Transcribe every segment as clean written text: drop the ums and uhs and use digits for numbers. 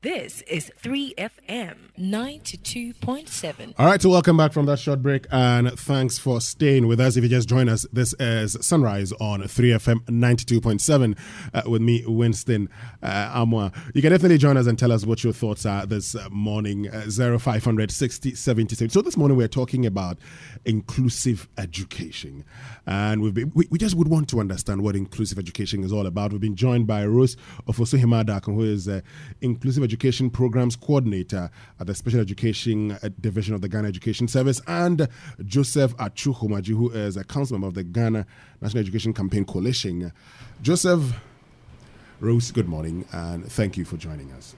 This is 3FM 92.7. All right, so welcome back from that short break, and thanks for staying with us. If you just joined us, this is Sunrise on 3FM 92.7 with me, Winston Amwa. You can definitely join us and tell us what your thoughts are this morning, 0500 60 77. So this morning we're talking about inclusive education, and we just would want to understand what inclusive education is all about. We've been joined by Rose Ofosu-Himada, who is Inclusive Education Programs Coordinator at the Special Education Division of the Ghana Education Service, and Joseph Achuhomaji, who is a council member of the Ghana National Education Campaign Coalition. Joseph, Rose, good morning, and thank you for joining us.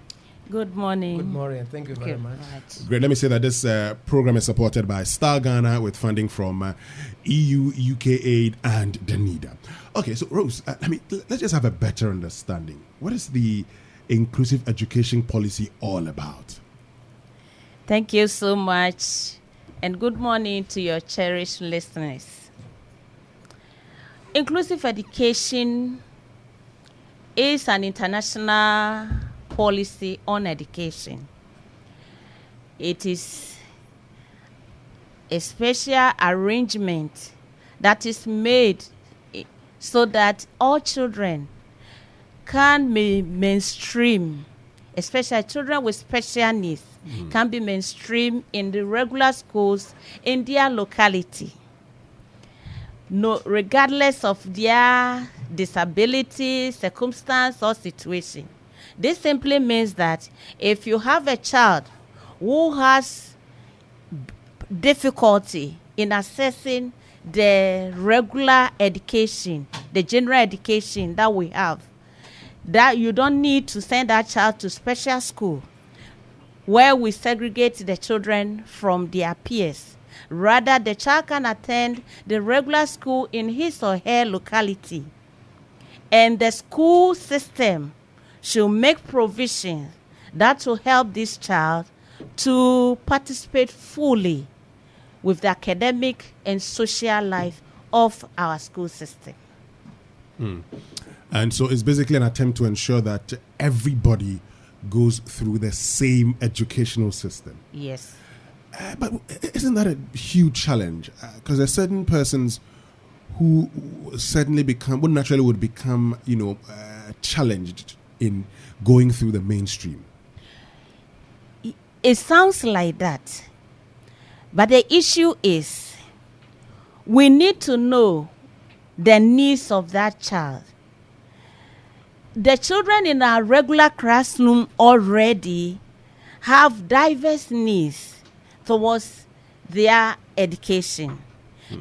Good morning. Good morning. Thank you very much. Right. Great. Let me say that this program is supported by Star Ghana with funding from EU, UK Aid, and the NIDA. Okay, so Rose, let's just have a better understanding. What is the inclusive education policy all about? Thank you so much, and good morning to your cherished listeners. Inclusive education is an international policy on education. It is a special arrangement that is made so that all children can be mainstream, especially children with special needs, can be mainstream in the regular schools in their locality, regardless of their disability, circumstance, or situation. This simply means that if you have a child who has difficulty in accessing the regular education, the general education that we have, that you don't need to send that child to special school where we segregate the children from their peers. Rather, the child can attend the regular school in his or her locality, and the school system should make provision that will help this child to participate fully with the academic and social life of our school system. And so it's basically an attempt to ensure that everybody goes through the same educational system. Yes. But isn't that a huge challenge? Because there are certain persons who certainly would become, challenged in going through the mainstream. It sounds like that. But the issue is we need to know the needs of that child. The children in our regular classroom already have diverse needs towards their education.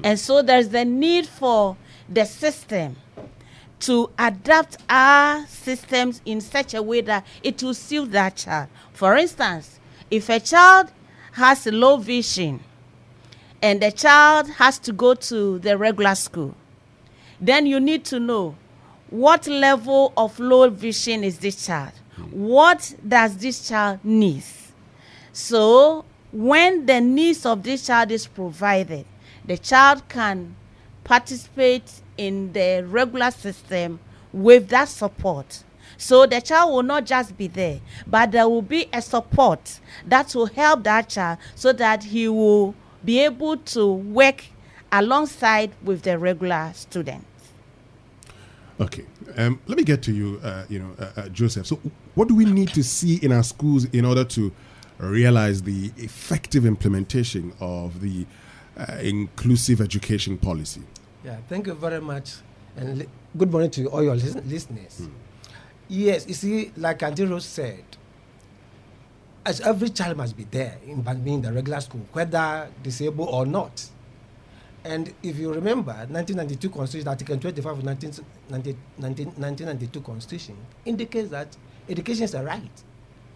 And so there's the need for the system to adapt our systems in such a way that it will suit that child. For instance, if a child has low vision and the child has to go to the regular school, then you need to know what level of low vision is this child? What does this child need? So when the needs of this child is provided, the child can participate in the regular system with that support. So the child will not just be there, but there will be a support that will help that child so that he will be able to work alongside with the regular students. Okay, let me get to you, Joseph. So what do we need to see in our schools in order to realize the effective implementation of the inclusive education policy? Yeah, thank you very much. And good morning to all your listeners. Yes, you see, like Auntie Rose said, as every child must be there in the regular school, whether disabled or not. And if you remember, 1992 Constitution, Article 25 of 1992 Constitution indicates that education is a right,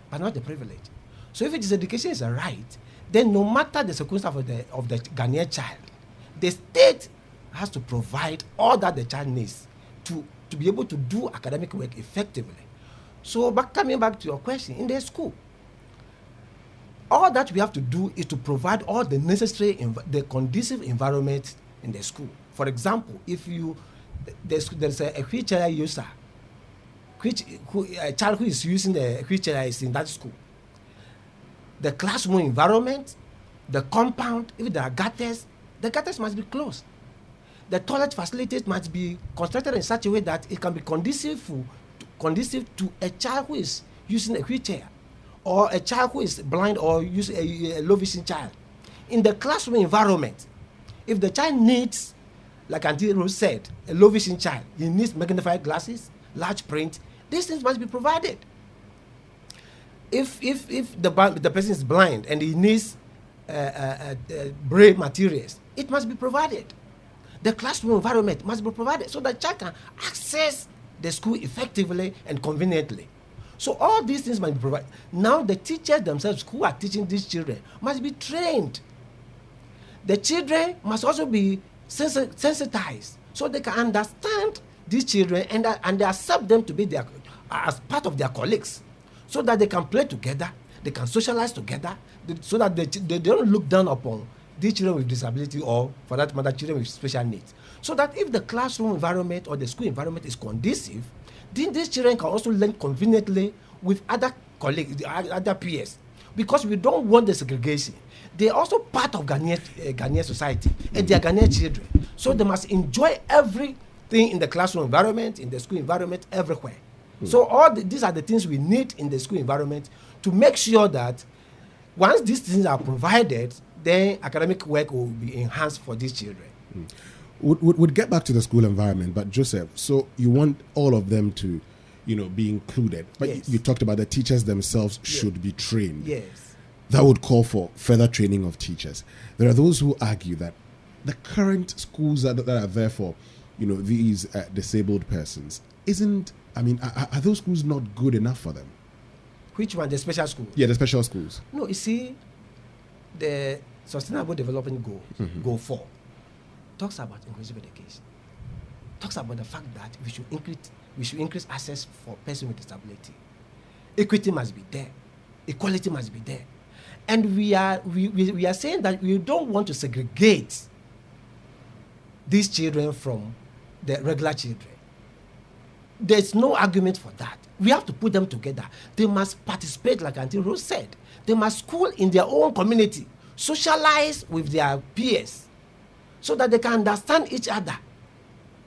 but not a privilege. So if it is education is a right, then no matter the circumstance of the Ghanaian child, the state has to provide all that the child needs to be able to do academic work effectively. So coming back to your question, in the school, all that we have to do is to provide all the necessary, the conducive environment in the school. For example, if there's a wheelchair user a child who is using the wheelchair is in that school. The classroom environment, the compound, if there are gutters, the gutters must be closed. The toilet facilities must be constructed in such a way that it can be conducive to a child who is using a wheelchair, or a child who is blind or using a low vision child. In the classroom environment, if the child needs, like Auntie Rose said, a low vision child, he needs magnified glasses, large print, these things must be provided. If the person is blind and he needs braille materials, it must be provided. The classroom environment must be provided so that child can access the school effectively and conveniently. So all these things must be provided. Now the teachers themselves who are teaching these children must be trained. The children must also be sensitized so they can understand these children and they accept them to be as part of their colleagues, so that they can play together, they can socialize together, so that they don't look down upon these children with disability, or for that matter children with special needs. So that if the classroom environment or the school environment is conducive, then these children can also learn conveniently with other colleagues, other peers, because we don't want the segregation. They are also part of Ghanaian society, and they are Ghanaian children. So they must enjoy everything in the classroom environment, in the school environment, everywhere. So these are the things we need in the school environment to make sure that once these things are provided, then academic work will be enhanced for these children. We'd get back to the school environment, but Joseph, so you want all of them to, be included. But yes. you talked about the teachers themselves should be trained. Yes. That would call for further training of teachers. There are those who argue that the current schools that are there for, these disabled persons are those schools not good enough for them? Which one? The special schools? Yeah, the special schools. No, you see, the Sustainable Development Goal, Goal 4, talks about inclusive education. Talks about the fact that we should increase access for persons with disability. Equity must be there. Equality must be there. And we are saying that we don't want to segregate these children from the regular children. There's no argument for that. We have to put them together. They must participate, like Auntie Rose said. They must school in their own community, socialize with their peers, so that they can understand each other.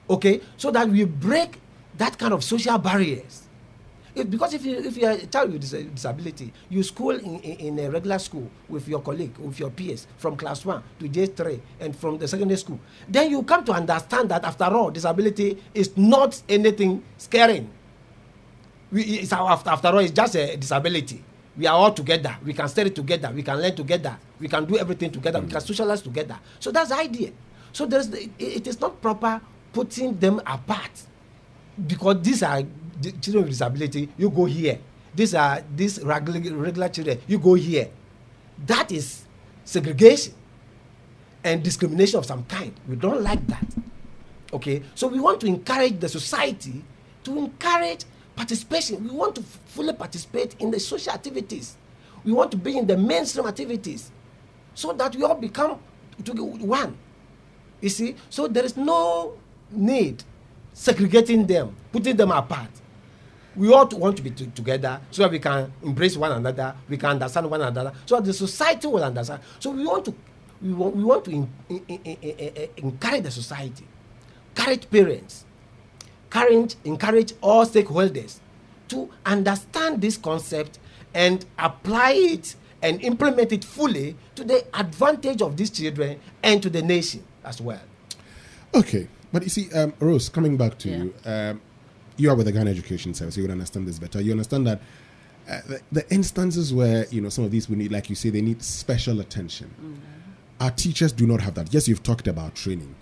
Okay? So that we break that kind of social barriers. Because if you are a child with disability, you school in a regular school with your colleague, with your peers, from class 1 to J3 and from the secondary school, then you come to understand that after all, disability is not anything scaring. After all, it's just a disability. We are all together. We can study together. We can learn together. We can do everything together. We can socialize together. So that's the idea. So it is not proper putting them apart, because these are the children with disability, you go here. These regular children, you go here. That is segregation and discrimination of some kind. We don't like that. Okay? So we want to encourage the society to encourage participation. We want to fully participate in the social activities. We want to be in the mainstream activities so that we all become one. You see? So there is no need segregating them, putting them apart. We all want to be together so that we can embrace one another, we can understand one another, so that the society will understand. So we want to encourage the society, encourage parents, encourage all stakeholders to understand this concept and apply it and implement it fully to the advantage of these children and to the nation as well. Okay, but you see, Rose, coming back to you, you are with the Ghana Education Service, you would understand this better. You understand that the instances where, some of these will need, like you say, they need special attention. Our teachers do not have that. Yes, you've talked about training.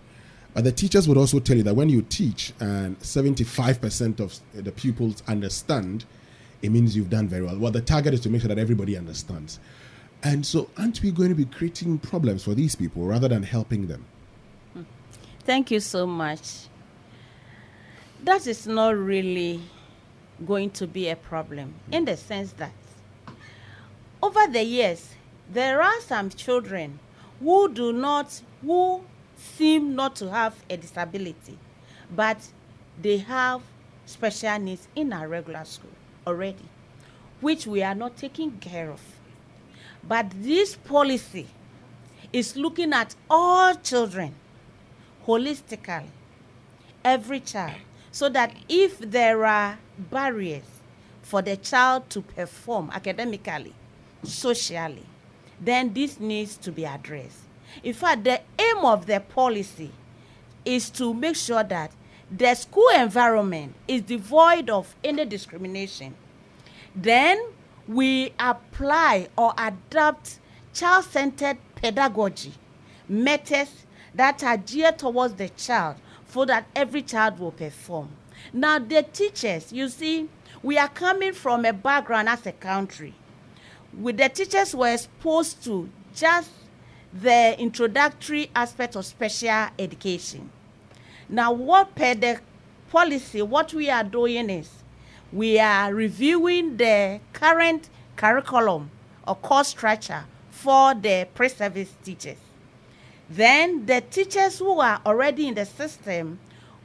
But the teachers would also tell you that when you teach and 75% of the pupils understand, it means you've done very well. Well, the target is to make sure that everybody understands. And so aren't we going to be creating problems for these people rather than helping them? Thank you so much. That is not really going to be a problem, in the sense that over the years, there are some children who seem not to have a disability, but they have special needs in our regular school already, which we are not taking care of. But this policy is looking at all children holistically, every child, so that if there are barriers for the child to perform academically, socially, then this needs to be addressed. In fact, the aim of the policy is to make sure that the school environment is devoid of any discrimination. Then we apply or adopt child-centered pedagogy methods that are geared towards the child so that every child will perform. Now, the teachers, you see, we are coming from a background as a country. With the teachers were exposed to just the introductory aspect of special education. Now, what per the policy, what we are doing is we are reviewing the current curriculum or course structure for the pre-service teachers. Then the teachers who are already in the system,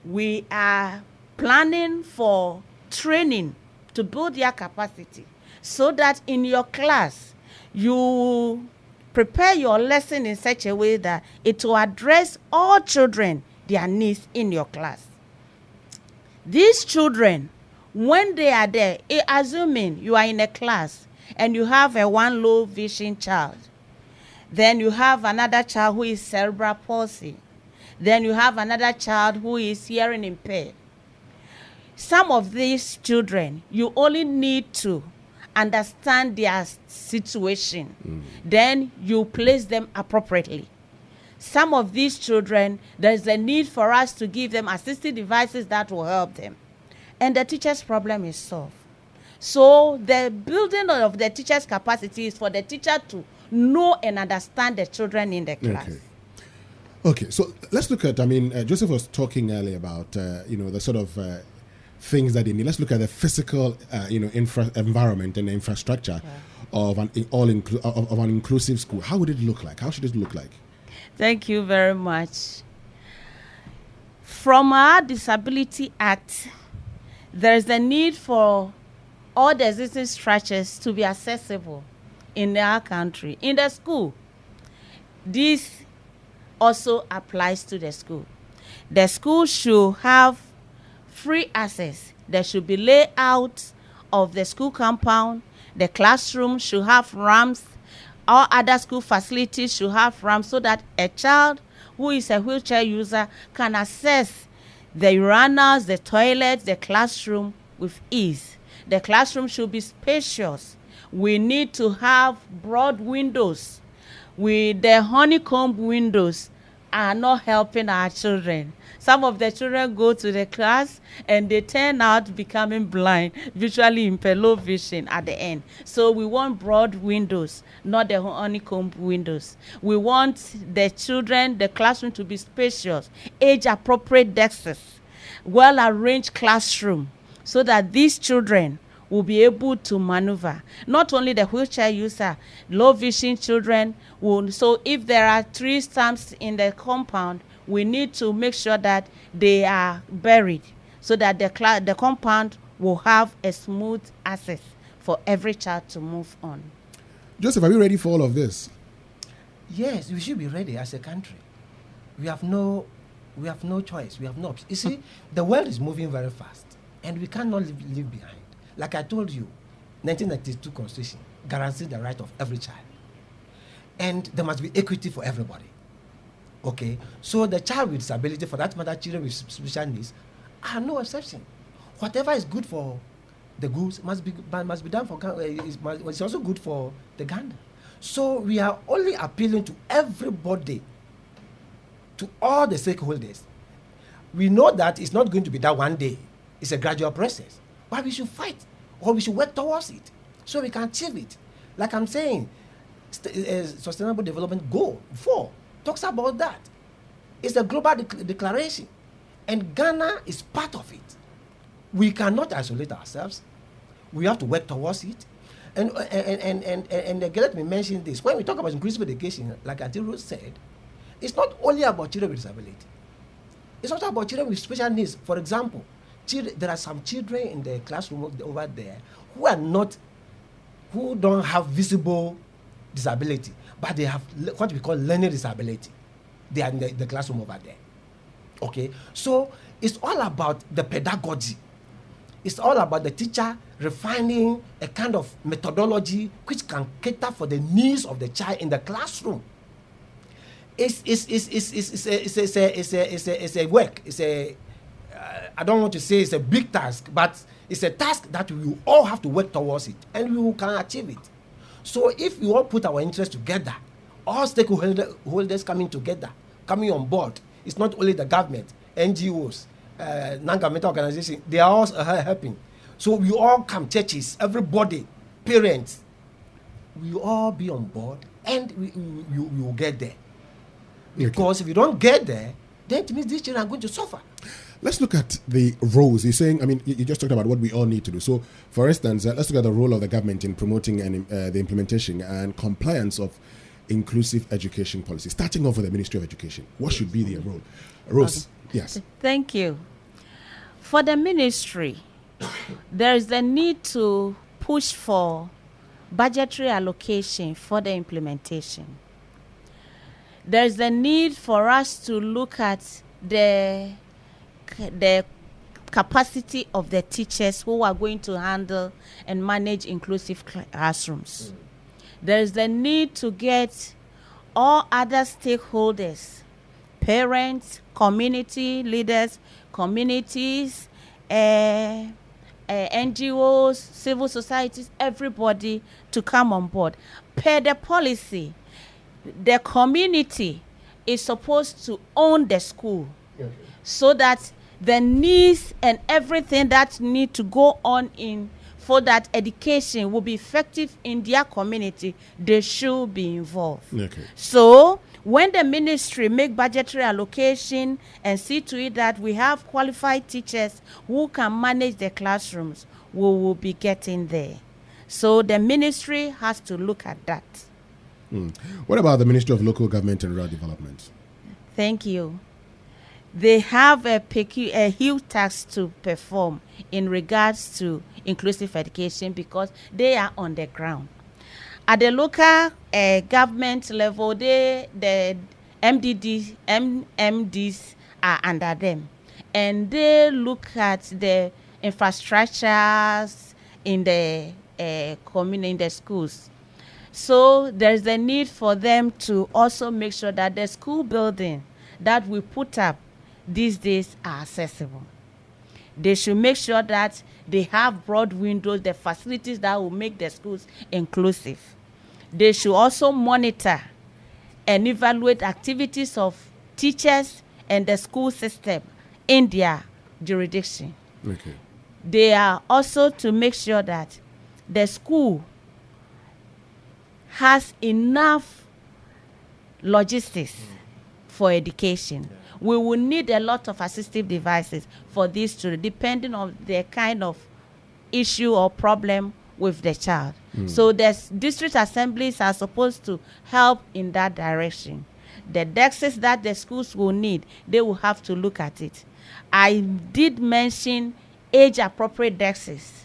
we are planning for training to build their capacity so that in your class you prepare your lesson in such a way that it will address all children, their needs in your class. These children, when they are there, assuming you are in a class and you have a one low vision child, then you have another child who is cerebral palsy, then you have another child who is hearing impaired. Some of these children, you only need to understand their situation. Then you place them appropriately. Some of these children, there's a need for us to give them assistive devices that will help them. And the teacher's problem is solved. So the building of the teacher's capacity is for the teacher to know and understand the children in the class. Okay, so let's look at, Joseph was talking earlier about, the sort of things that they need. Let's look at the physical, environment and the infrastructure of an inclusive school. How would it look like? How should it look like? Thank you very much. From our Disability Act, there's a need for all the existing structures to be accessible in our country. In the school, this also applies to the school. The school should have free access. There should be layout of the school compound. The classroom should have ramps. All other school facilities should have ramps so that a child who is a wheelchair user can access the urinals, the toilets, the classroom with ease. The classroom should be spacious. We need to have broad windows. The honeycomb windows are not helping our children. Some of the children go to the class and they turn out becoming blind, visually impaired, low vision at the end. So we want broad windows, not the honeycomb windows. We want the children, the classroom to be spacious, age-appropriate desks, well-arranged classroom, so that these children will be able to maneuver. Not only the wheelchair user, low vision children will. So if there are 3 stumps in the compound, we need to make sure that they are buried so that the compound will have a smooth access for every child to move on. Joseph, are we ready for all of this? Yes, we should be ready as a country. We have no choice. We have no option. You see, the world is moving very fast, and we cannot leave behind. Like I told you, 1992 Constitution guarantees the right of every child, and there must be equity for everybody. Okay, so the child with disability, for that matter, children with special needs, are no exception. Whatever is good for the goose must be done for. It's also good for the gander. So we are only appealing to everybody, to all the stakeholders. We know that it's not going to be that one day. It's a gradual process, but we should fight, or we should work towards it, so we can achieve it. Like I'm saying, Sustainable Development Goal 4 talks about that. It's a global declaration, and Ghana is part of it. We cannot isolate ourselves. We have to work towards it. And let me mention this. When we talk about inclusive education, like Oduro said, it's not only about children with disability. It's also about children with special needs. For example, there are some children in the classroom over there who don't have visible disability, but they have what we call learning disability. They are in the classroom over there. Okay, so it's all about the pedagogy. It's all about the teacher refining a kind of methodology which can cater for the needs of the child in the classroom. It's a work. I don't want to say it's a big task, but it's a task that we all have to work towards it, and we can achieve it. So if we all put our interests together, all stakeholders coming on board, it's not only the government, NGOs, non-governmental organizations, they are all helping. So we all come, churches, everybody, parents, we all be on board, and we will get there. Because if you don't get there, then it means these children are going to suffer. Let's look at the roles. You're saying, I mean, you just talked about what we all need to do. So, for instance, let's look at the role of the government in promoting the implementation and compliance of inclusive education policy. Starting off with the Ministry of Education, what should be their role? Rose, yes. Thank you. For the ministry, there is the need to push for budgetary allocation for the implementation. There is the need for us to look at the capacity of the teachers who are going to handle and manage inclusive classrooms. There is the need to get all other stakeholders, parents, community leaders, communities, NGOs, civil societies, everybody to come on board. Per the policy, the community is supposed to own the school, so that the needs and everything that need to go on in for that education will be effective in their community, they should be involved. So when the ministry make budgetary allocation and see to it that we have qualified teachers who can manage the classrooms, we will be getting there. So the ministry has to look at that. What about the Ministry of Local Government and Rural Development? Thank you. They have a huge task to perform in regards to inclusive education because they are on the ground. At the local government level, the MMDs are under them, and they look at the infrastructures in the community, in the schools. So there's a need for them to also make sure that the school building that we put up these days are accessible. They should make sure that they have broad windows, the facilities that will make the schools inclusive. They should also monitor and evaluate activities of teachers and the school system in their jurisdiction. They are also to make sure that the school has enough logistics for education. We will need a lot of assistive devices for these children, depending on the kind of issue or problem with the child. So the district assemblies are supposed to help in that direction. The desks that the schools will need, they will have to look at it. I did mention age-appropriate desks.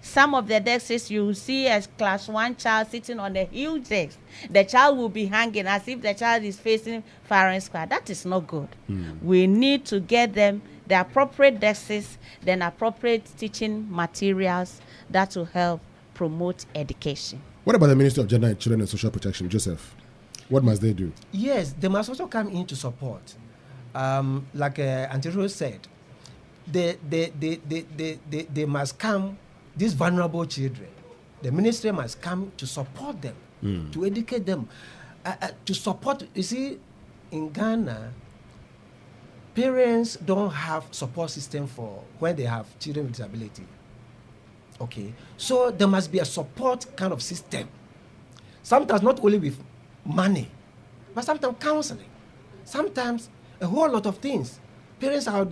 Some of the desks you will see as class 1 child sitting on a huge desk. The child will be hanging as if the child is facing firing squad. That is not good. We need to get them the appropriate desks, then appropriate teaching materials that will help promote education. What about the Ministry of Gender, Children and Social Protection, Joseph? What must they do? Yes, they must also come in to support. Like Auntie Rose said, they must come. These vulnerable children, the ministry must come to support them, to educate them, to support. You see, in Ghana, parents don't have support system for when they have children with disability. Okay, so there must be a support kind of system. Sometimes not only with money, but sometimes counseling. Sometimes a whole lot of things. Parents are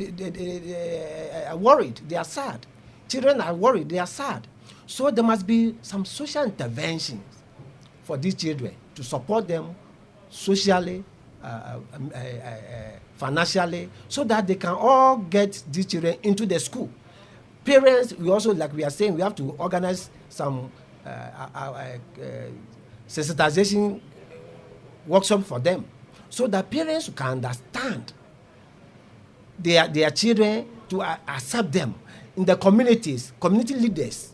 worried, they are sad. Children are worried, they are sad. So there must be some social interventions for these children to support them socially, financially, so that they can all get these children into the school. parents, we also, like we are saying, we have to organize some sensitization workshop for them, so that parents can understand their children, to accept them in the communities, community leaders,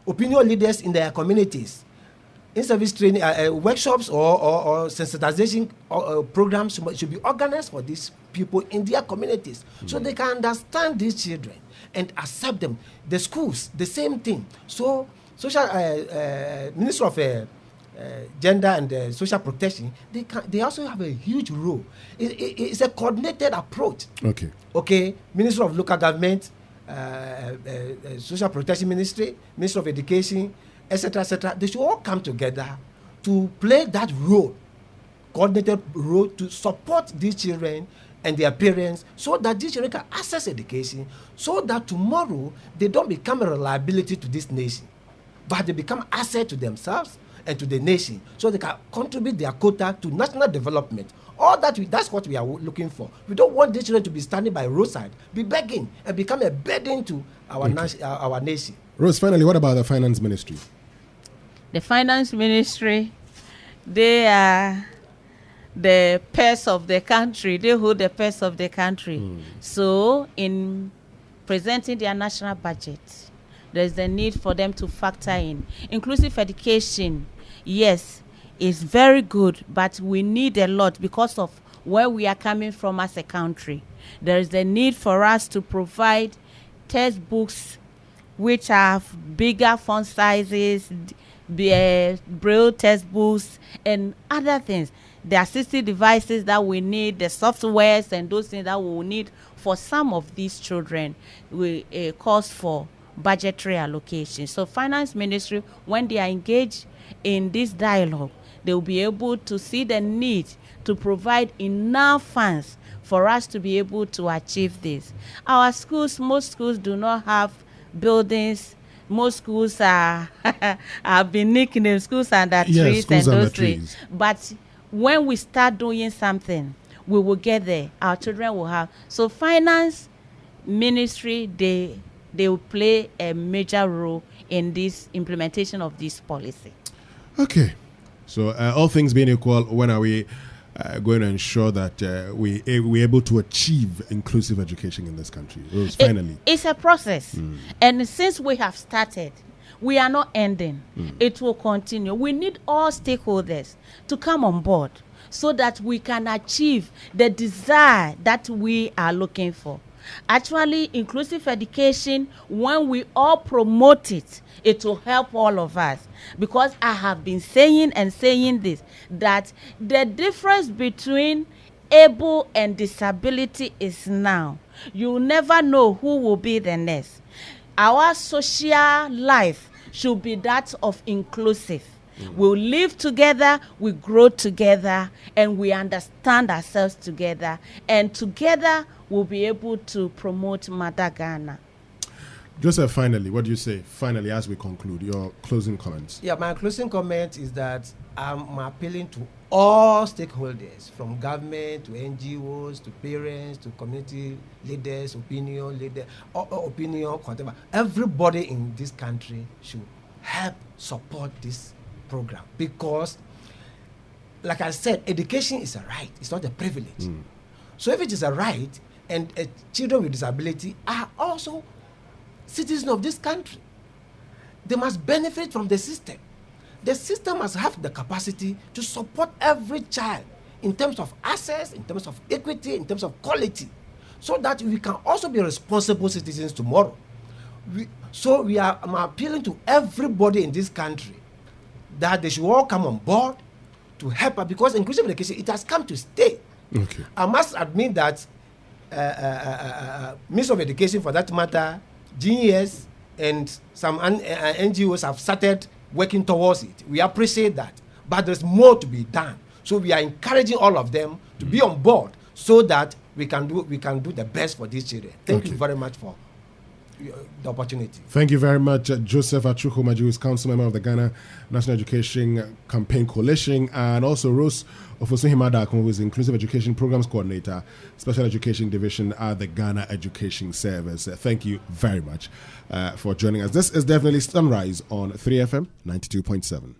opinion leaders in their communities, in-service training workshops or sensitization programs should be organized for these people in their communities, so they can understand these children and accept them. The schools, the same thing. So social Minister of Gender and Social Protection, they also have a huge role. It's a coordinated approach. Okay. Minister of Local Government, Social Protection Ministry, Minister of Education, etc., etc. They should all come together to play that role, coordinated role, to support these children and their parents, so that these children can access education, so that tomorrow they don't become a liability to this nation, but they become asset to themselves and to the nation, so they can contribute their quota to national development. All that, that's what we are looking for. We don't want these children to be standing by roadside, be begging, and become a burden to our nation. Rose, finally, what about the finance ministry? The finance ministry, they are the purse of the country. They hold the purse of the country. So in presenting their national budget, there's the need for them to factor in inclusive education. Yes, it's very good, but we need a lot because of where we are coming from as a country. There is the need for us to provide textbooks which have bigger font sizes, braille textbooks, and other things. The assistive devices that we need, the softwares and those things that we will need for some of these children will cause for budgetary allocation. So finance ministry, when they are engaged in this dialogue, they will be able to see the need to provide enough funds for us to be able to achieve this. Our schools, most schools do not have buildings. Most schools are have been nicknamed schools under trees and those things. But when we start doing something, we will get there. Our children will have. So finance ministry, they will play a major role in this implementation of this policy. Okay. So all things being equal, when are we going to ensure that we're able to achieve inclusive education in this country? Finally. It's a process. And since we have started, we are not ending. It will continue. We need all stakeholders to come on board so that we can achieve the desire that we are looking for. Actually, inclusive education, when we all promote it, it will help all of us. Because I have been saying this, that the difference between able and disability is now. You never know who will be the next. Our social life should be that of inclusive. We'll live together, we grow together, and we understand ourselves together. And together, we'll be able to promote Mother Ghana. Joseph, finally, what do you say? Finally, as we conclude, your closing comments. Yeah, my closing comment is that I'm appealing to all stakeholders, from government to NGOs to parents to community leaders, opinion leaders, opinion, whatever. Everybody in this country should help support this program, because, like I said, education is a right, it's not a privilege. So if it is a right, and children with disability are also citizens of this country, they must benefit from the system. The system must have the capacity to support every child in terms of access, in terms of equity, in terms of quality, so that we can also be responsible citizens tomorrow. I'm appealing to everybody in this country that they should all come on board to help us, because inclusive education, it has come to stay. Okay. I must admit that Minister of Education, for that matter, GNECC and some NGOs have started working towards it. We appreciate that, but there's more to be done. So we are encouraging all of them to be on board, so that we can do the best for these children. Thank you very much for the opportunity. Thank you very much, Joseph Achukwumaju, who is council member of the Ghana National Education Campaign Coalition, and also Rose Ofosuhimada, who is Inclusive Education Programs Coordinator, Special Education Division at the Ghana Education Service. Thank you very much for joining us. This is definitely Sunrise on 3FM 92.7.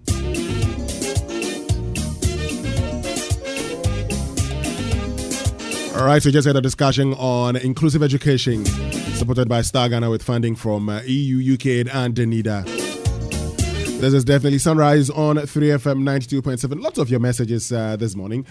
All right, so just had a discussion on inclusive education, supported by Star Ghana with funding from EU, UK, and DENIDA. This is definitely Sunrise on 3FM 92.7. Lots of your messages this morning.